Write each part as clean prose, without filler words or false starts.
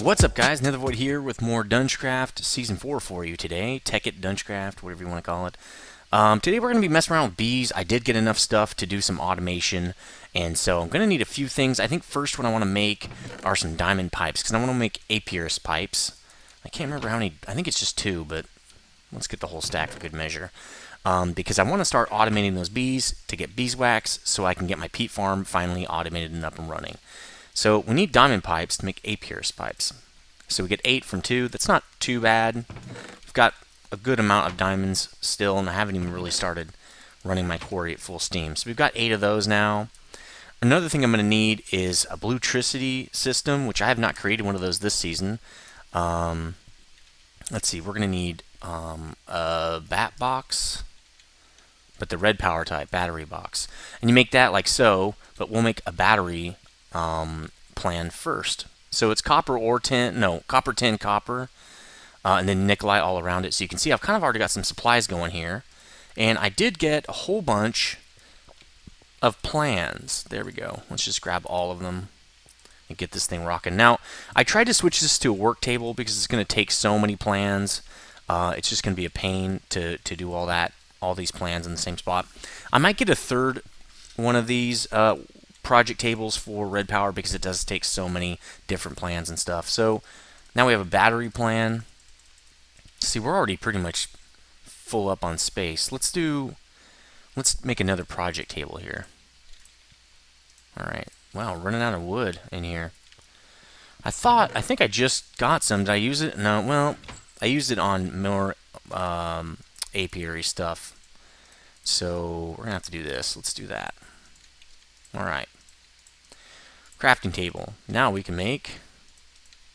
What's up, guys? Nethervvoid here with more DungeCraft Season 4 for you today. Tekkit, DungeCraft, whatever you want to call it. Today we're going to be messing around with bees. I did get enough stuff to do some automation, and so I'm going to need a few things. I think first what I want to make are some diamond pipes, because I want to make apiarist pipes. I can't remember how many. I think it's just 2, but let's get the whole stack for good measure. Because I want to start automating those bees to get beeswax so I can get my peat farm finally automated and up and running. So we need diamond pipes to make apiarist pipes. So we get 8 from 2. That's not too bad. We've got a good amount of diamonds still, and I haven't even really started running my quarry at full steam. So we've got 8 of those now. Another thing I'm going to need is a bluetricity system, which I have not created one of those this season. Let's see, we're going to need a bat box, but the red power type battery box. And you make that like so, but we'll make a battery plan first. So it's copper or tin, no, copper, tin, copper, and then nickelite all around it. So you can see I've kind of already got some supplies going here. And I did get a whole bunch of plans. There we go. Let's just grab all of them and get this thing rocking. Now, I tried to switch this to a work table because it's going to take so many plans. It's just going to be a pain to do all these plans in the same spot. I might get a third one of these project tables for red power because it does take so many different plans and stuff. So now we have a battery plan. See, we're already pretty much full up on space. Let's make another project table here. Alright. Wow, running out of wood in here. I think I just got some. Did I use it? No, well, I used it on more apiary stuff. So we're gonna have to do this. Let's do that. Alright. Crafting table. Now we can make...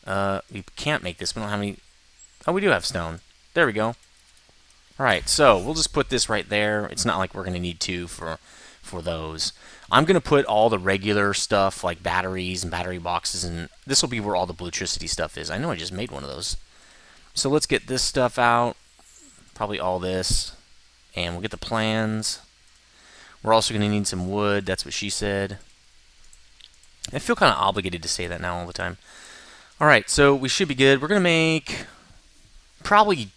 we can't make this. We don't have any... Oh, we do have stone. There we go. Alright, so we'll just put this right there. It's not like we're going to need 2 for those. I'm going to put all the regular stuff, like batteries and battery boxes, and this will be where all the bluetricity stuff is. I know I just made one of those. So let's get this stuff out. Probably all this. And we'll get the plans. We're also going to need some wood. That's what she said. I feel kind of obligated to say that now all the time. Alright, so we should be good. We're going to make probably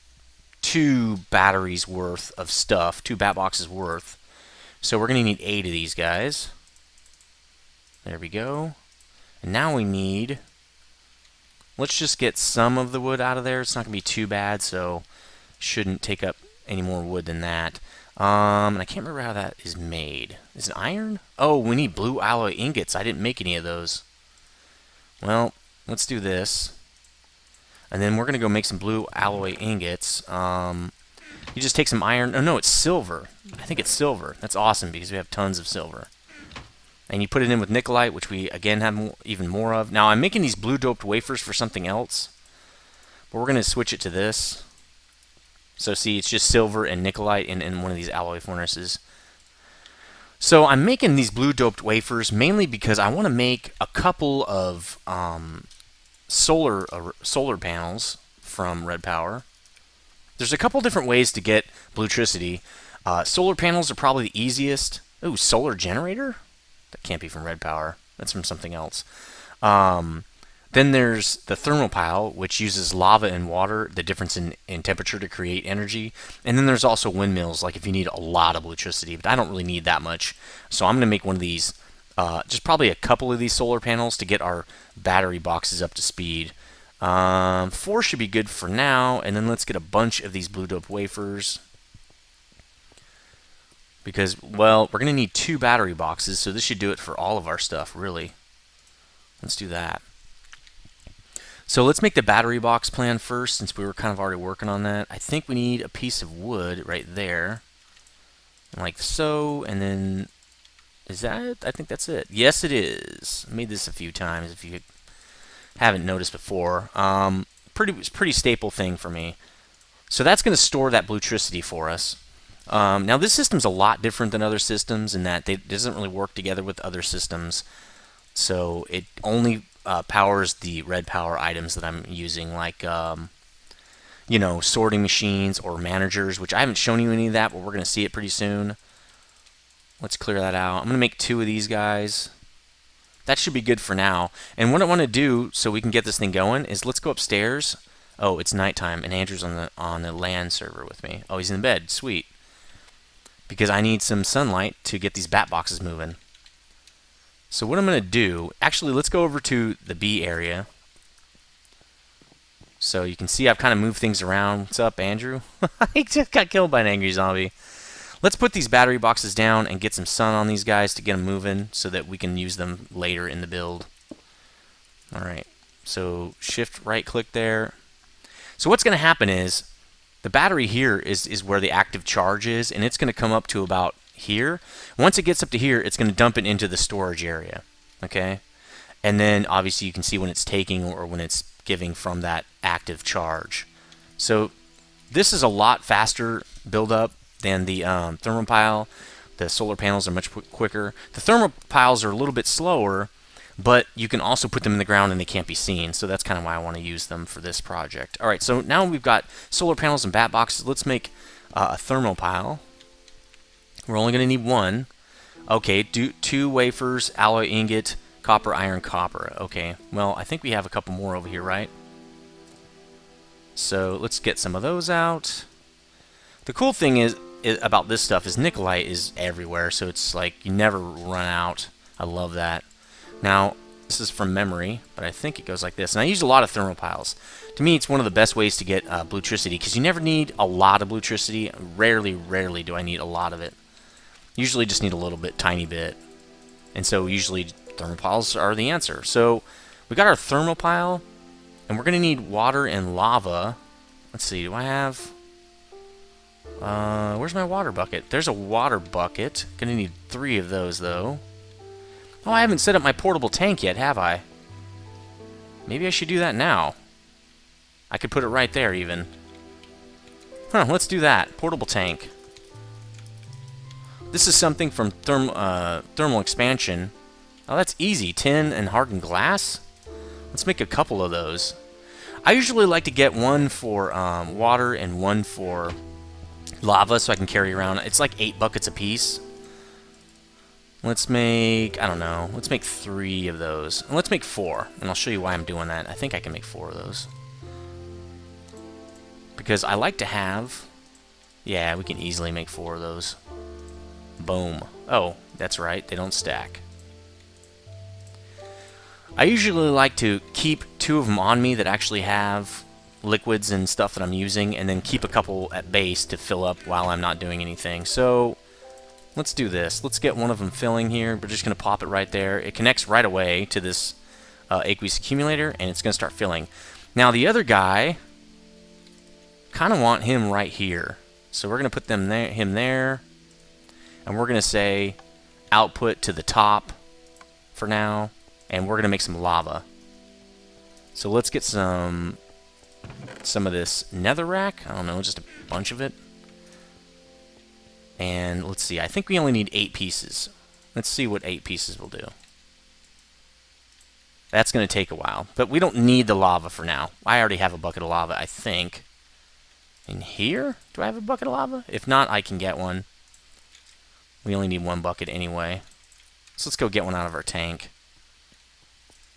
2 batteries worth of stuff. 2 bat boxes worth. So we're going to need 8 of these guys. There we go. And now we need... Let's just get some of the wood out of there. It's not going to be too bad, so shouldn't take up any more wood than that. And I can't remember how that is made. Is it iron? Oh, we need blue alloy ingots. I didn't make any of those. Well, let's do this. And then we're going to go make some blue alloy ingots. You just take some iron. Oh, no, it's silver. I think it's silver. That's awesome because we have tons of silver. And you put it in with nickelite, which we, again, have even more of. Now, I'm making these blue doped wafers for something else. But we're going to switch it to this. So see, it's just silver and nickelite in one of these alloy furnaces. So I'm making these blue doped wafers mainly because I want to make a couple of solar panels from red power. There's a couple different ways to get bluetricity. Solar panels are probably the easiest. Ooh, solar generator? That can't be from red power. That's from something else. Then there's the thermal pile, which uses lava and water, the difference in temperature to create energy. And then there's also windmills, like if you need a lot of electricity, but I don't really need that much. So I'm going to make one of these, just probably a couple of these solar panels to get our battery boxes up to speed. 4 should be good for now, and then let's get a bunch of these blue dope wafers. Because, well, we're going to need 2 battery boxes, so this should do it for all of our stuff, really. Let's do that. So let's make the battery box plan first, since we were kind of already working on that. I think we need a piece of wood right there. Like so, and then... Is that it? I think that's it. Yes, it is. I made this a few times if you haven't noticed before. Pretty staple thing for me. So that's going to store that bluetricity for us. Now this system's a lot different than other systems in that it doesn't really work together with other systems. So it only powers the red power items that I'm using, like you know, sorting machines or managers, which I haven't shown you any of that, but we're going to see it pretty soon. Let's clear that out. I'm going to make 2 of these guys. that should be good for now. And what I want to do so we can get this thing going is let's go upstairs. Oh, it's nighttime, and Andrew's on the LAN server with me. Oh, he's in bed. Sweet. Because I need some sunlight to get these bat boxes moving. So what I'm going to do, actually, let's go over to the B area. So you can see I've kind of moved things around. What's up, Andrew? He just got killed by an angry zombie. Let's put these battery boxes down and get some sun on these guys to get them moving so that we can use them later in the build. Alright, so shift right click there. So what's going to happen is the battery here is where the active charge is, and it's going to come up to about here. Once it gets up to here, it's going to dump it into the storage area. Okay? And then obviously you can see when it's taking or when it's giving from that active charge. So this is a lot faster build up than the thermopile. The solar panels are much quicker. The thermopiles are a little bit slower, but you can also put them in the ground and they can't be seen. So that's kind of why I want to use them for this project. All right, so now we've got solar panels and bat boxes. Let's make a thermopile. We're only going to need one. Okay, 2 wafers, alloy ingot, copper, iron, copper. Okay, well, I think we have a couple more over here, right? So let's get some of those out. The cool thing is about this stuff is nickelite is everywhere, so it's like you never run out. I love that. Now, this is from memory, but I think it goes like this. And I use a lot of thermopiles. To me, it's one of the best ways to get bluetricity, because you never need a lot of bluetricity. Rarely do I need a lot of it. Usually just need a little bit, tiny bit. And so usually thermopiles are the answer. So we got our thermopile, and we're going to need water and lava. Let's see, do I have... where's my water bucket? There's a water bucket. Gonna need 3 of those, though. Oh, I haven't set up my portable tank yet, have I? Maybe I should do that now. I could put it right there, even. Huh, let's do that. Portable tank. This is something from thermal expansion. Oh, that's easy. Tin and hardened glass? Let's make a couple of those. I usually like to get one for water and one for lava, so I can carry around. It's like 8 buckets apiece. Let's make, I don't know, let's make 3 of those. And let's make 4, and I'll show you why I'm doing that. I think I can make 4 of those. Because I like to have, yeah, we can easily make 4 of those. Boom. Oh, that's right, they don't stack. I usually like to keep 2 of them on me that actually have liquids and stuff that I'm using, and then keep a couple at base to fill up while I'm not doing anything. So let's do this. Let's get one of them filling here. We're just going to pop it right there. It connects right away to this aqueous accumulator, and it's going to start filling. Now the other guy, kind of want him right here. So we're going to put him there, and we're going to say output to the top for now, and we're going to make some lava. So let's get some of this netherrack. I don't know, just a bunch of it. And let's see, I think we only need 8 pieces. Let's see what 8 pieces will do. That's going to take a while, but we don't need the lava for now. I already have a bucket of lava, I think. In here? Do I have a bucket of lava? If not, I can get one. We only need 1 bucket anyway. So let's go get one out of our tank.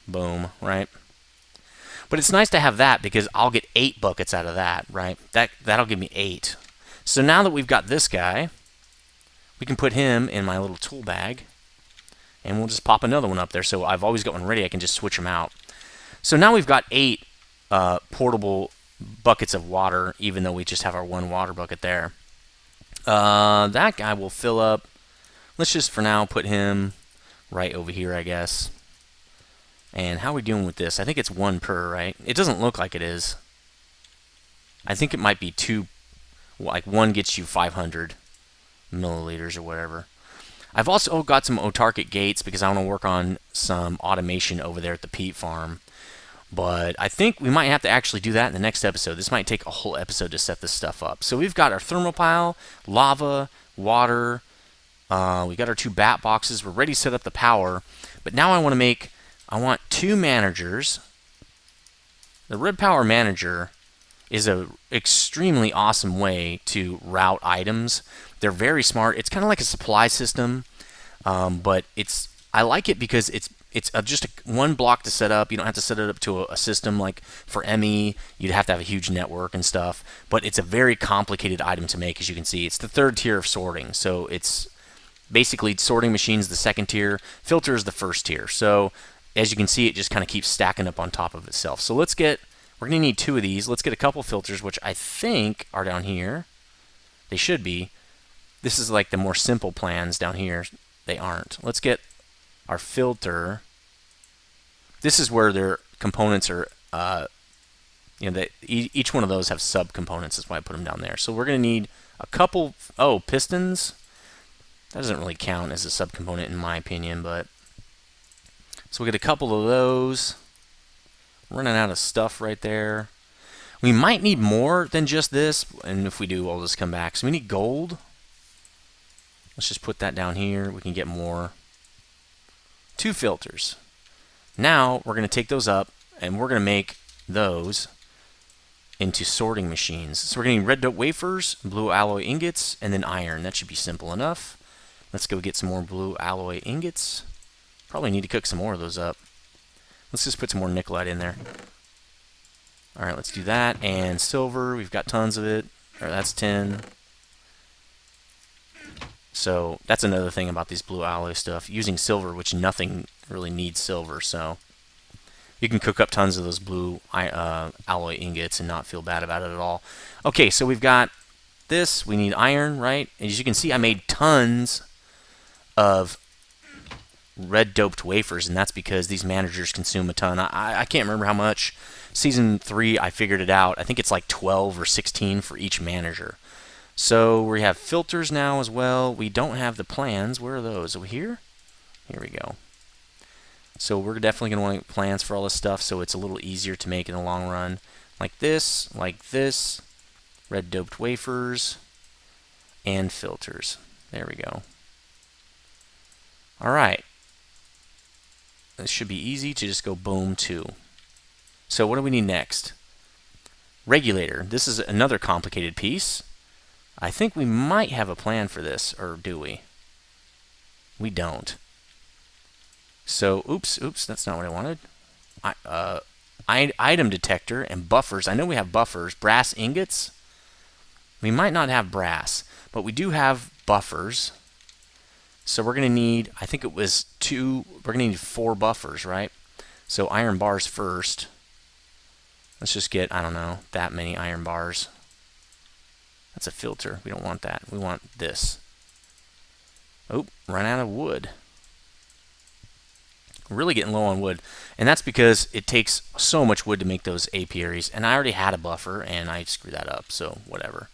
Boom, right? But it's nice to have that because I'll get 8 buckets out of that, right? That'll give me 8. So now that we've got this guy, we can put him in my little tool bag, and we'll just pop another one up there. So I've always got one ready. I can just switch them out. So now we've got 8 portable buckets of water, even though we just have our 1 water bucket there. That guy will fill up. Let's just, for now, put him right over here, I guess. And how are we doing with this? I think it's 1 per, right? It doesn't look like it is. I think it might be 2. Like 1 gets you 500 milliliters or whatever. I've also got some autarkic gates because I want to work on some automation over there at the peat farm. But I think we might have to actually do that in the next episode. This might take a whole episode to set this stuff up. So we've got our thermopile, lava, water. We got our 2 bat boxes. We're ready to set up the power. But now I want 2 managers. The Red Power Manager is an extremely awesome way to route items. They're very smart. It's kind of like a supply system, but I like it because it's just one block to set up. You don't have to set it up to a system like for ME. You'd have to have a huge network and stuff. But it's a very complicated item to make, as you can see. It's the third tier of sorting. So it's basically sorting machines the second tier, filter is the first tier. So as you can see, it just kind of keeps stacking up on top of itself. So we're going to need 2 of these. Let's get a couple filters, which I think are down here. They should be. This is like the more simple plans down here. They aren't. Let's get our filter. This is where their components are, each one of those have subcomponents. That's why I put them down there. So we're going to need a couple, pistons. That doesn't really count as a subcomponent in my opinion, but so we get a couple of those. Running out of stuff right there. We might need more than just this, and if we do, I'll just come back. So we need gold. Let's just put that down here. We can get more. 2 filters. Now we're going to take those up, and we're going to make those into sorting machines. So we're going to need red dope wafers, blue alloy ingots, and then iron. That should be simple enough. Let's go get some more blue alloy ingots. Probably need to cook some more of those up. Let's just put some more nickelite in there. Alright, let's do that. And silver, we've got tons of it. That's 10. So that's another thing about these blue alloy stuff. Using silver, which nothing really needs silver, so you can cook up tons of those blue alloy ingots and not feel bad about it at all. Okay, so we've got this. We need iron, right? As you can see, I made tons of red doped wafers, and that's because these managers consume a ton. I can't remember how much. Season 3, I figured it out. I think it's like 12 or 16 for each manager. So we have filters now as well. We don't have the plans. Where are those? Over here? Here we go. So we're definitely going to want plans for all this stuff so it's a little easier to make in the long run. Like this, red doped wafers, and filters. There we go. Alright. This should be easy to just go boom 2. So what do we need next? Regulator. This is another complicated piece. I think we might have a plan for this, or do we? We don't. So, oops, that's not what I wanted. Item detector and buffers. I know we have buffers. Brass ingots. We might not have brass, but we do have buffers. So we're going to need, I think it was 2, we're going to need 4 buffers, right? So iron bars first. Let's just get, I don't know, that many iron bars. That's a filter. We don't want that. We want this. Oh, run out of wood. We're really getting low on wood. And that's because it takes so much wood to make those apiaries. And I already had a buffer, and I screwed that up, so whatever.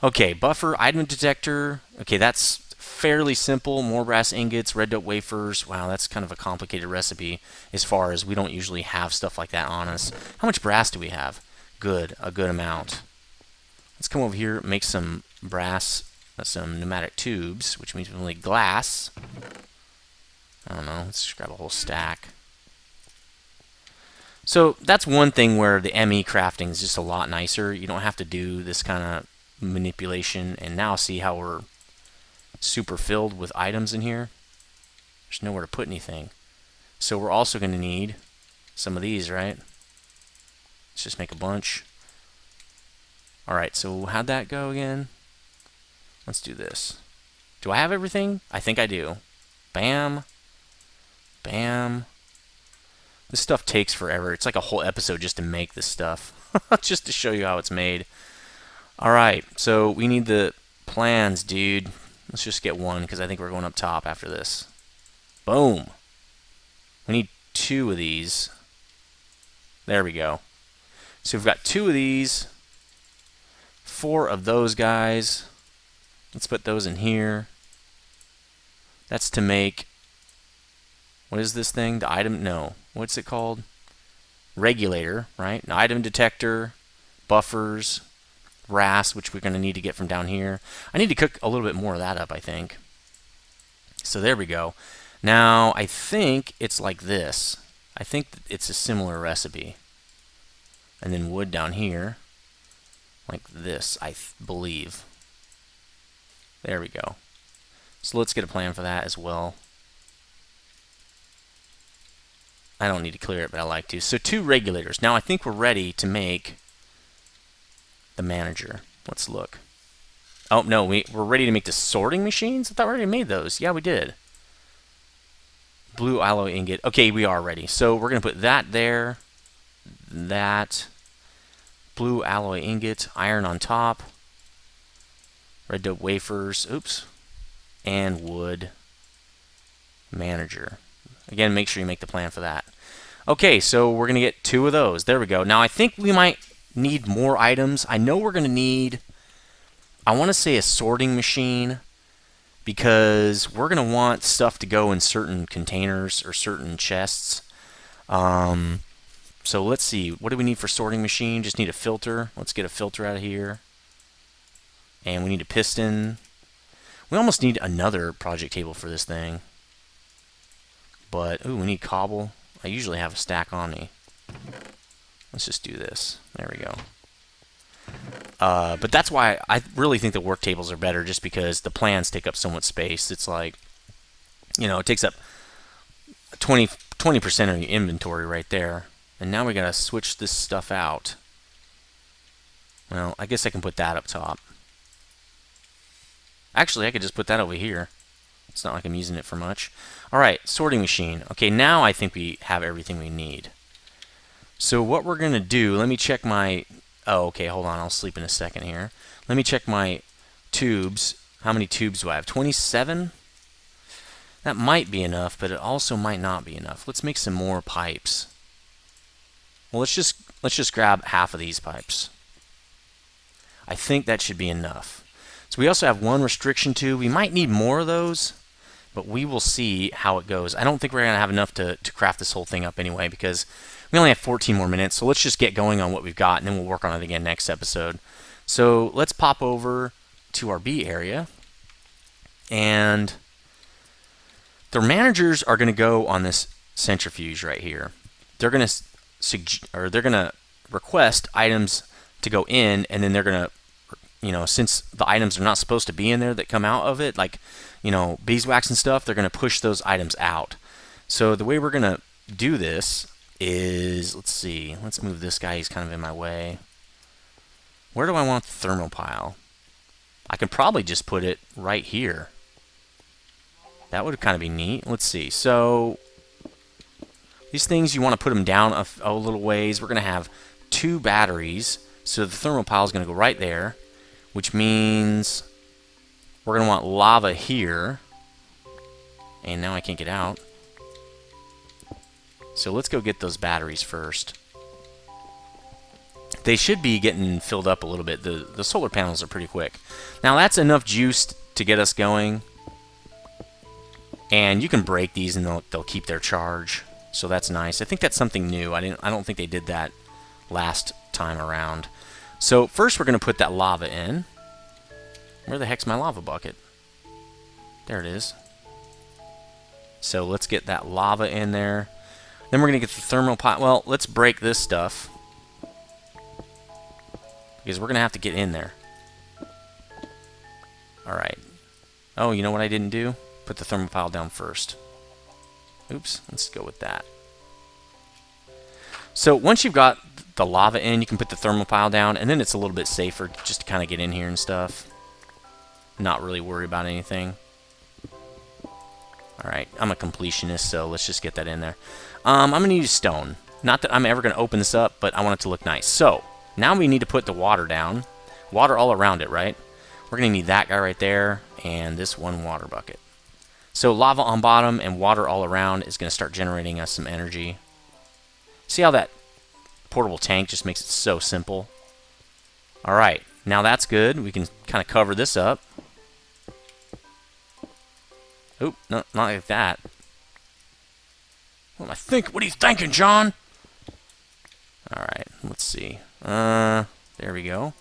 Okay, buffer, item detector. Okay, that's fairly simple. More brass ingots, red dope wafers. Wow, that's kind of a complicated recipe as far as we don't usually have stuff like that on us. How much brass do we have? Good, a good amount. Let's come over here, make some brass, some pneumatic tubes, which means we need glass. I don't know, let's just grab a whole stack. So that's one thing where the ME crafting is just a lot nicer. You don't have to do this kind of manipulation. And now see how we're super filled with items in here? There's nowhere to put anything. So we're also going to need some of these, right? Let's just make a bunch. Alright, so how'd that go again? Let's do this. Do I have everything? I think I do. Bam. Bam. This stuff takes forever. It's like a whole episode just to make this stuff. Just to show you how it's made. Alright, so we need the plans, dude. Let's just get one, because I think we're going up top after this. Boom. We need 2 of these. There we go. So we've got 2 of these. 4 of those guys. Let's put those in here. That's to make, what is this thing? The item, no. What's it called? Regulator, right? An item detector, buffers, brass, which we're going to need to get from down here. I need to cook a little bit more of that up, I think. So there we go. Now, I think it's like this. I think it's a similar recipe. And then wood down here. Like this, I believe. There we go. So let's get a plan for that as well. I don't need to clear it, but I like to. So 2 regulators. Now I think we're ready to make the manager. Let's look. Oh, no, we're ready to make the sorting machines? I thought we already made those. Yeah, we did. Blue alloy ingot. Okay, we are ready. So we're going to put that there. That. Blue alloy ingot. Iron on top. Red dope wafers. Oops. And wood. Manager. Again, make sure you make the plan for that. Okay, so we're going to get 2 of those. There we go. Now, I think we might need more items. I know we're going to need, I want to say a sorting machine, because we're going to want stuff to go in certain containers or certain chests. So let's see. What do we need for sorting machine? Just need a filter. Let's get a filter out of here. And we need a piston. We almost need another project table for this thing. But, ooh, we need cobble. I usually have a stack on me. Let's just do this. There we go. But that's why I really think the work tables are better, just because the plans take up so much space. It's like, you know, it takes up 20% of your inventory right there. And now we got to switch this stuff out. Well, I guess I can put that up top. Actually, I could just put that over here. It's not like I'm using it for much. Alright, sorting machine. Okay, now I think we have everything we need. So what we're going to do, let me check my... Oh, okay, hold on. I'll sleep in a second here. Let me check my tubes. How many tubes do I have? 27? That might be enough, but it also might not be enough. Let's make some more pipes. Well, let's just grab half of these pipes. I think that should be enough. So we also have 1 restriction tube. We might need more of those, but we will see how it goes. I don't think we're going to have enough to craft this whole thing up anyway, because we only have 14 more minutes. So let's just get going on what we've got, and then we'll work on it again next episode. So let's pop over to our B area, and the managers are going to go on this centrifuge right here. They're going to request items to go in, and then they're going to, you know, since the items are not supposed to be in there that come out of it, like, you know, beeswax and stuff, they're going to push those items out. So the way we're going to do this is, let's see, let's move this guy, he's kind of in my way. Where do I want the thermal pile? I could probably just put it right here. That would kind of be neat. Let's see. So these things, you want to put them down a little ways. We're going to have 2 batteries. So the thermal pile is going to go right there, which means we're going to want lava here. And now I can't get out. So let's go get those batteries first. They should be getting filled up a little bit. The solar panels are pretty quick. Now that's enough juice to get us going. And you can break these and they'll keep their charge. So that's nice. I think that's something new. I don't think they did that last time around. So first we're going to put that lava in. Where the heck's my lava bucket? There it is. So let's get that lava in there. Then we're going to get the thermal pile. Well, let's break this stuff, because we're going to have to get in there. Alright. Oh, you know what I didn't do? Put the thermal pile down first. Oops, let's go with that. So once you've got the lava in, you can put the thermal pile down, and then it's a little bit safer just to kind of get in here and stuff. Not really worry about anything. Alright, I'm a completionist, so let's just get that in there. I'm going to use stone. Not that I'm ever going to open this up, but I want it to look nice. So, now we need to put the water down. Water all around it, right? We're going to need that guy right there, and this 1 water bucket. So, lava on bottom and water all around is going to start generating us some energy. See how that portable tank just makes it so simple? Alright, now that's good. We can kind of cover this up. Oop, no, not like that. What am I thinking? What are you thinking, John? Alright, let's see. There we go.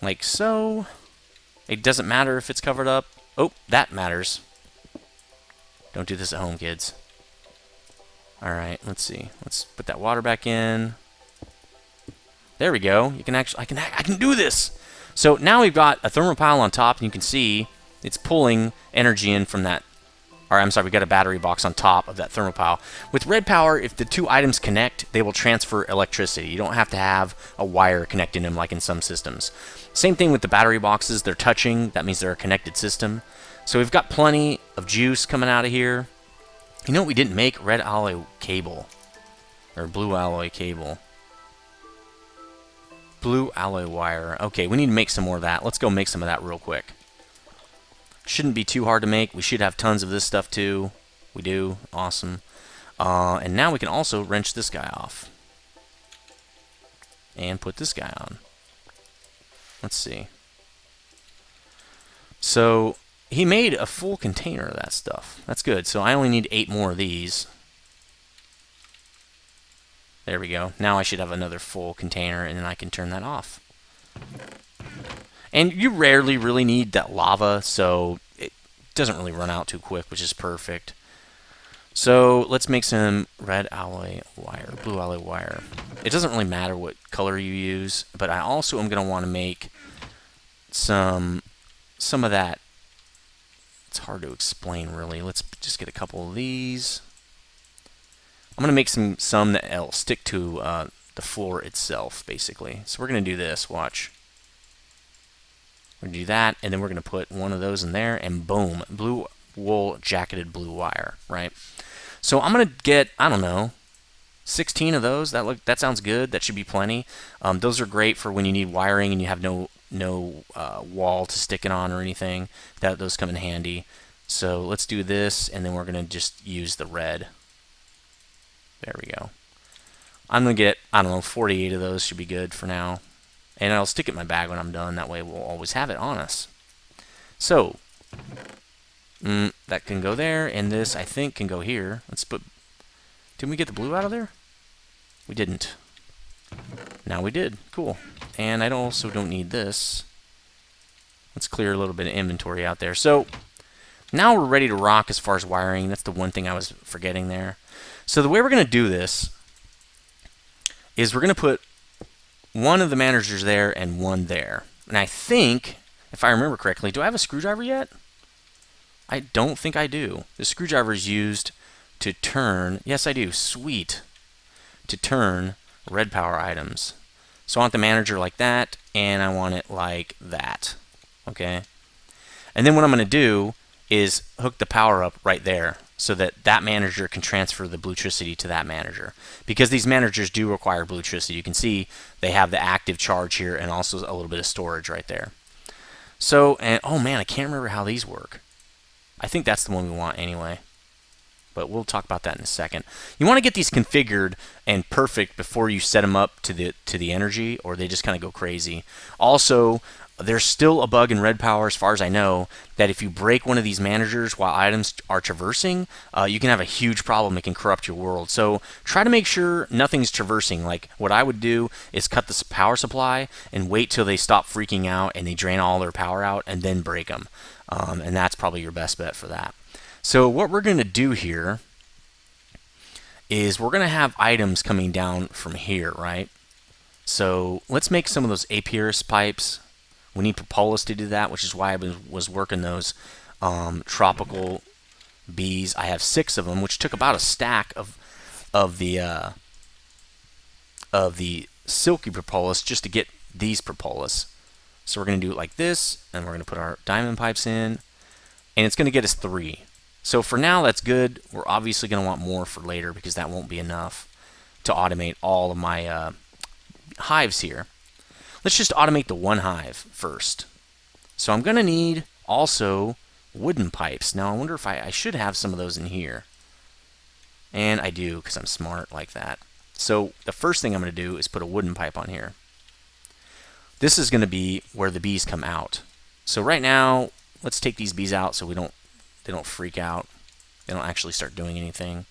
Like so. It doesn't matter if it's covered up. Oh, that matters. Don't do this at home, kids. Alright, let's see. Let's put that water back in. There we go. You can actually, I can do this! So now we've got a thermal pile on top, and you can see it's pulling energy in from that Or I'm sorry, we got a battery box on top of that thermal pile. With red power, if the two items connect, they will transfer electricity. You don't have to have a wire connecting them like in some systems. Same thing with the battery boxes. They're touching. That means they're a connected system. So we've got plenty of juice coming out of here. You know what we didn't make? Red alloy cable. Or blue alloy cable. Blue alloy wire. Okay, we need to make some more of that. Let's go make some of that real quick. Shouldn't be too hard to make. We should have tons of this stuff too. We do. Awesome. And now we can also wrench this guy off. And put this guy on. Let's see. So, he made a full container of that stuff. That's good. So I only need 8 more of these. There we go. Now I should have another full container, and then I can turn that off. And you rarely really need that lava, so it doesn't really run out too quick, which is perfect. So let's make some red alloy wire, blue alloy wire. It doesn't really matter what color you use, but I also am going to want to make some of that. It's hard to explain, really. Let's just get a couple of these. I'm going to make some that'll stick to the floor itself, basically. So we're going to do this. Watch. We're going to do that, and then we're going to put one of those in there, and boom, blue wool jacketed blue wire, right? So I'm going to get, I don't know, 16 of those. That sounds good. That should be plenty. Those are great for when you need wiring and you have no wall to stick it on or anything. Those come in handy. So let's do this, and then we're going to just use the red. There we go. I'm going to get, I don't know, 48 of those should be good for now. And I'll stick it in my bag when I'm done. That way we'll always have it on us. So, that can go there, and this, I think, can go here. Let's put... Didn't we get the blue out of there? We didn't. Now we did. Cool. And I also don't need this. Let's clear a little bit of inventory out there. So, now we're ready to rock as far as wiring. That's the one thing I was forgetting there. So the way we're going to do this is we're going to put one of the managers there and one there. And I think, if I remember correctly, do I have a screwdriver yet? I don't think I do. The screwdriver is used to turn, yes I do, sweet, to turn red power items. So I want the manager like that, and I want it like that. Okay? And then what I'm going to do is hook the power up right there so that that manager can transfer the bluetricity to that manager. Because these managers do require bluetricity. You can see they have the active charge here and also a little bit of storage right there. So, and oh man, I can't remember how these work. I think that's the one we want anyway. But we'll talk about that in a second. You want to get these configured and perfect before you set them up to the energy, or they just kind of go crazy. Also, there's still a bug in red power, as far as I know, that if you break one of these managers while items are traversing, you can have a huge problem. It can corrupt your world. So try to make sure nothing's traversing. Like what I would do is cut the power supply and wait till they stop freaking out and they drain all their power out, and then break them. And that's probably your best bet for that. So what we're going to do here is we're going to have items coming down from here, right? So let's make some of those Apiarus pipes. We need propolis to do that, which is why I was working those tropical bees. I have 6 of them, which took about a stack of the silky propolis just to get these propolis. So we're going to do it like this, and we're going to put our diamond pipes in, and it's going to get us 3. So for now, that's good. We're obviously going to want more for later because that won't be enough to automate all of my hives here. Let's just automate the one hive first. So I'm going to need also wooden pipes. Now I wonder if I should have some of those in here. And I do because I'm smart like that. So the first thing I'm going to do is put a wooden pipe on here. This is going to be where the bees come out. So right now, let's take these bees out so they don't freak out. They don't actually start doing anything.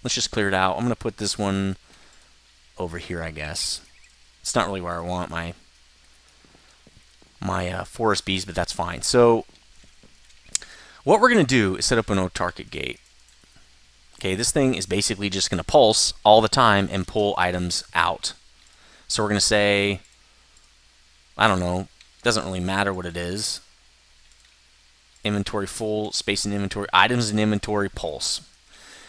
Let's just clear it out. I'm going to put this one over here, I guess. It's not really where I want my forest bees, but that's fine. So what we're going to do is set up an autarkic gate. Okay, this thing is basically just going to pulse all the time and pull items out. So we're going to say, I don't know, doesn't really matter what it is. inventory full, space in inventory, items in inventory, pulse.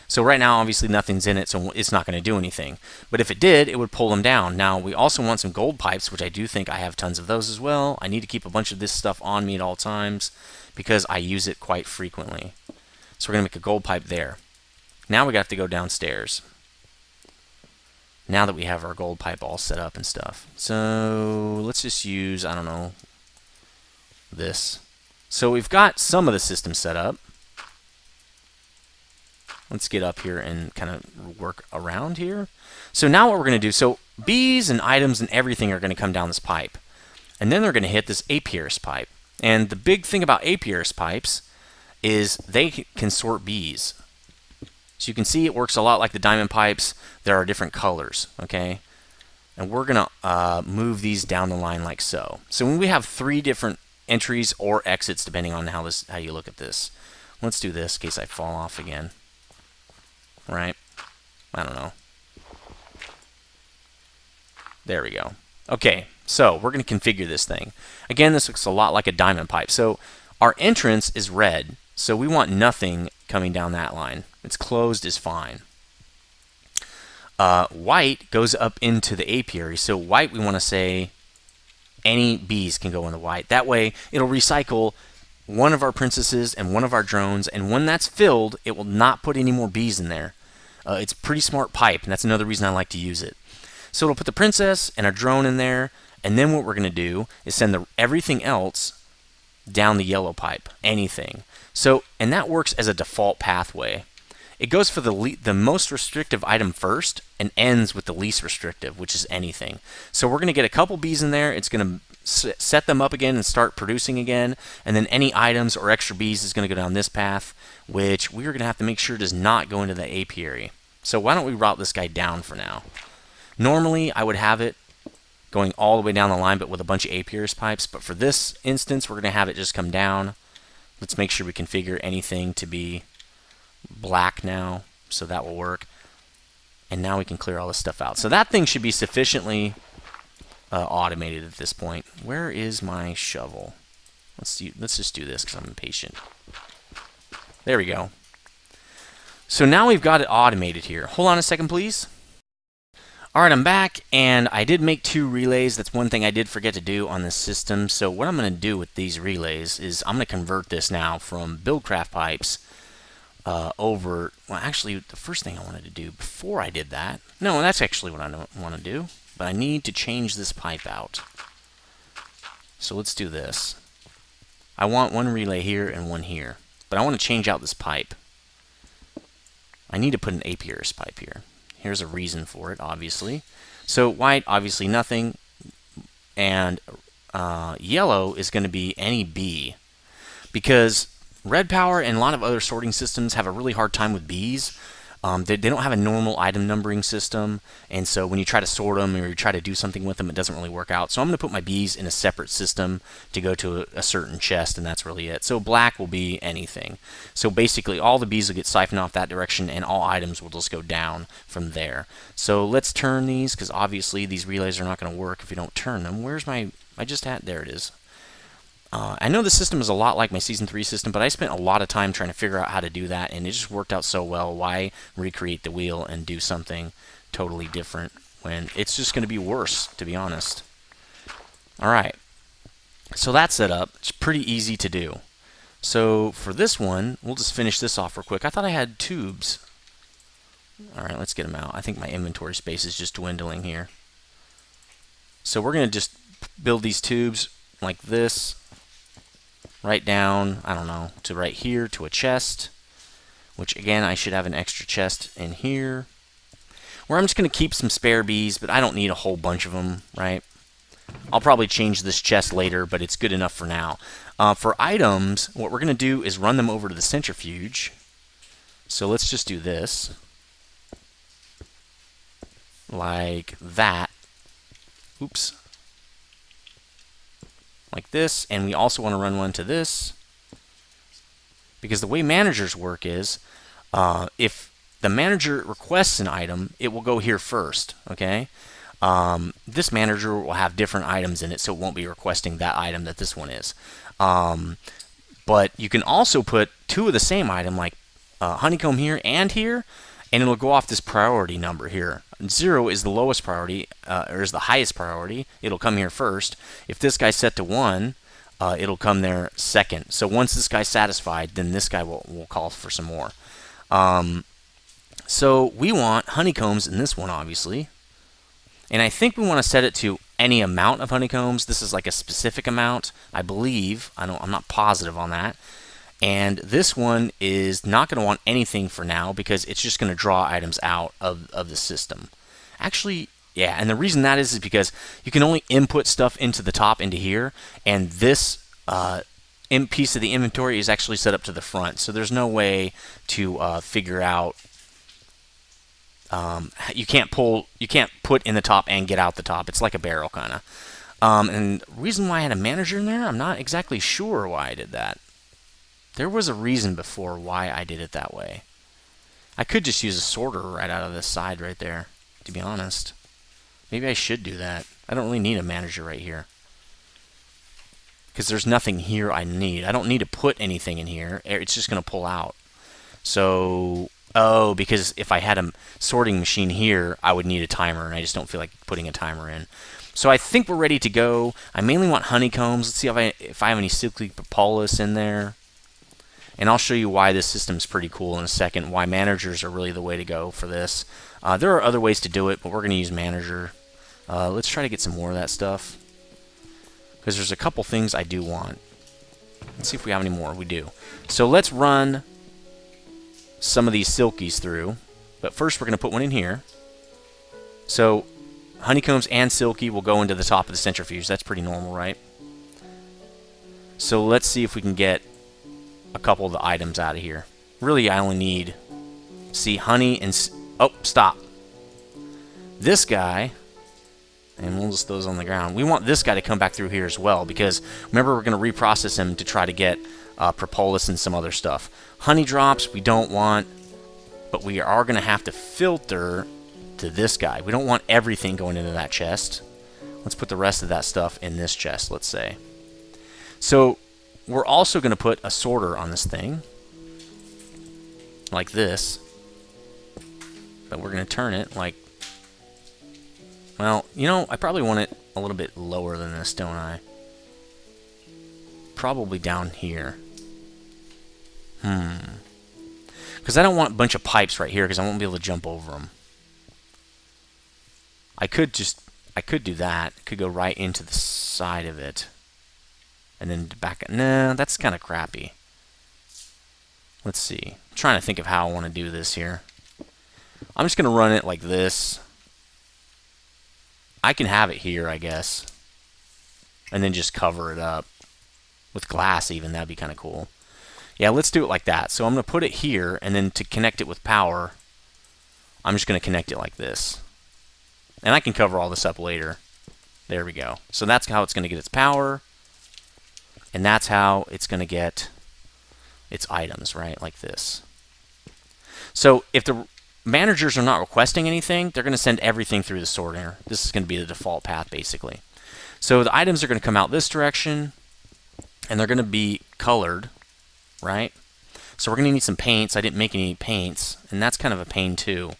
So right now, obviously, nothing's in it, so it's not going to do anything. But if it did, it would pull them down. Now, we also want some gold pipes, which I do think I have tons of those as well. I need to keep a bunch of this stuff on me at all times because I use it quite frequently. So we're going to make a gold pipe there. Now we have to go downstairs. Now that we have our gold pipe all set up and stuff. So let's just use, I don't know, this. So we've got some of the system set up. Let's get up here and kind of work around here. So now what we're going to do, so bees and items and everything are going to come down this pipe. And then they're going to hit this apiarist pipe. And the big thing about apiarist pipes is they can sort bees. So you can see it works a lot like the diamond pipes. There are different colors, okay? And we're going to move these down the line like so. So when we have 3 different entries or exits, depending on how you look at this. Let's do this in case I fall off again. Right? I don't know. There we go. Okay, so we're going to configure this thing. Again, this looks a lot like a diamond pipe. So our entrance is red, so we want nothing coming down that line. It's closed is fine. White goes up into the apiary. So white, we want to say any bees can go in the white. That way, it'll recycle one of our princesses and one of our drones, and when that's filled, it will not put any more bees in there. It's a pretty smart pipe, and that's another reason I like to use it. So it'll put the princess and a drone in there, and then what we're going to do is send everything else down the yellow pipe, anything. So, and that works as a default pathway. It goes for the most restrictive item first and ends with the least restrictive, which is anything. So we're going to get a couple bees in there. It's going to set them up again and start producing again. And then any items or extra bees is going to go down this path, which we're going to have to make sure does not go into the apiary. So why don't we route this guy down for now? Normally, I would have it going all the way down the line, but with a bunch of apiarist pipes. But for this instance, we're going to have it just come down. Let's make sure we configure anything to be black now, so that will work. And now we can clear all this stuff out. So that thing should be sufficiently automated at this point. Where is my shovel? Let's just do this because I'm impatient. There we go. So now we've got it automated here. Hold on a second, please. Alright, I'm back, and I did make 2 relays. That's one thing I did forget to do on this system. So what I'm going to do with these relays is I'm going to convert this now from BuildCraft pipes over, well, actually, the first thing I wanted to do before I did that, no, that's actually what I want to do, but I need to change this pipe out. So let's do this. I want one relay here and one here, but I want to change out this pipe. I need to put an apiarist pipe here. Here's a reason for it, obviously. So white, obviously nothing, and yellow is going to be any bee, because Red Power and a lot of other sorting systems have a really hard time with bees. They don't have a normal item numbering system, and so when you try to sort them or you try to do something with them, it doesn't really work out. So I'm going to put my bees in a separate system to go to a certain chest, and that's really it. So black will be anything. So basically all the bees will get siphoned off that direction, and all items will just go down from there. So let's turn these, because obviously these relays are not going to work if you don't turn them. Where's my, I just had, there it is. I know the system is a lot like my Season 3 system, but I spent a lot of time trying to figure out how to do that, and it just worked out so well. Why recreate the wheel and do something totally different when it's just going to be worse, to be honest? Alright, so that's set up. It's pretty easy to do. So for this one, we'll just finish this off real quick. I thought I had tubes. Alright, let's get them out. I think my inventory space is just dwindling here. So we're going to just build these tubes like this. Right down, I don't know, to right here to a chest, which again, I should have an extra chest in here, where I'm just going to keep some spare bees, but I don't need a whole bunch of them, right? I'll probably change this chest later, but it's good enough for now. For items, what we're going to do is run them over to the centrifuge. So let's just do this. Like that. Oops. Like this, and we also want to run one to this, because the way managers work is if the manager requests an item, it will go here first, okay? This manager will have different items in it, so it won't be requesting that item that this one is. But you can also put two of the same item, like honeycomb here, and it'll go off this priority number here. 0 is the lowest priority, or is the highest priority. It'll come here first. If this guy's set to 1, it'll come there second. So once this guy's satisfied, then this guy will call for some more. So we want honeycombs in this one, obviously. And I think we want to set it to any amount of honeycombs. This is like a specific amount, I believe. I'm not positive on that. And this one is not going to want anything for now because it's just going to draw items out of the system. Actually, yeah, and the reason that is because you can only input stuff into the top into here, and this piece of the inventory is actually set up to the front. So there's no way to figure out. You can't put in the top and get out the top. It's like a barrel kind of. And the reason why I had a manager in there, I'm not exactly sure why I did that. There was a reason before why I did it that way. I could just use a sorter right out of this side right there, to be honest. Maybe I should do that. I don't really need a manager right here, because there's nothing here I need. I don't need to put anything in here. It's just going to pull out. So, oh, because if I had a sorting machine here, I would need a timer, and I just don't feel like putting a timer in. So I think we're ready to go. I mainly want honeycombs. Let's see if I have any silky propolis in there. And I'll show you why this system's pretty cool in a second, why managers are really the way to go for this. There are other ways to do it, but we're going to use manager. Let's try to get some more of that stuff, because there's a couple things I do want. Let's see if we have any more. We do. So let's run some of these silkies through, but first we're going to put one in here. So honeycombs and silky will go into the top of the centrifuge. That's pretty normal, right? So let's see if we can get a couple of the items out of here. Really, I only need, see, honey and... Oh, stop. This guy, and we'll just throw those on the ground. We want this guy to come back through here as well, because remember, we're going to reprocess him to try to get propolis and some other stuff. Honey drops, we don't want, but we are going to have to filter to this guy. We don't want everything going into that chest. Let's put the rest of that stuff in this chest, let's say. So we're also going to put a sorter on this thing, like this. But we're going to turn it like... Well, you know, I probably want it a little bit lower than this, don't I? Probably down here. Because I don't want a bunch of pipes right here, because I won't be able to jump over them. I could do that. Could go right into the side of it. And then back... Nah, that's kind of crappy. Let's see. I'm trying to think of how I want to do this here. I'm just going to run it like this. I can have it here, I guess. And then just cover it up. With glass even, that'd be kind of cool. Yeah, let's do it like that. So I'm going to put it here, and then to connect it with power, I'm just going to connect it like this. And I can cover all this up later. There we go. So that's how it's going to get its power. And that's how it's going to get its items, right? Like this. So if the managers are not requesting anything, they're going to send everything through the sorter. This is going to be the default path, basically. So the items are going to come out this direction, and they're going to be colored, right? So we're going to need some paints. I didn't make any paints, and that's kind of a pain too.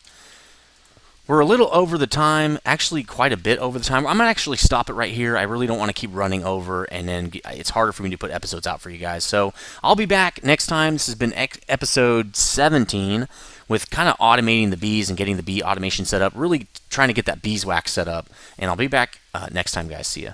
We're a little over the time, actually quite a bit over the time. I'm going to actually stop it right here. I really don't want to keep running over, and then it's harder for me to put episodes out for you guys. So I'll be back next time. This has been episode 17 with kind of automating the bees and getting the bee automation set up, really trying to get that beeswax set up. And I'll be back next time, guys. See ya.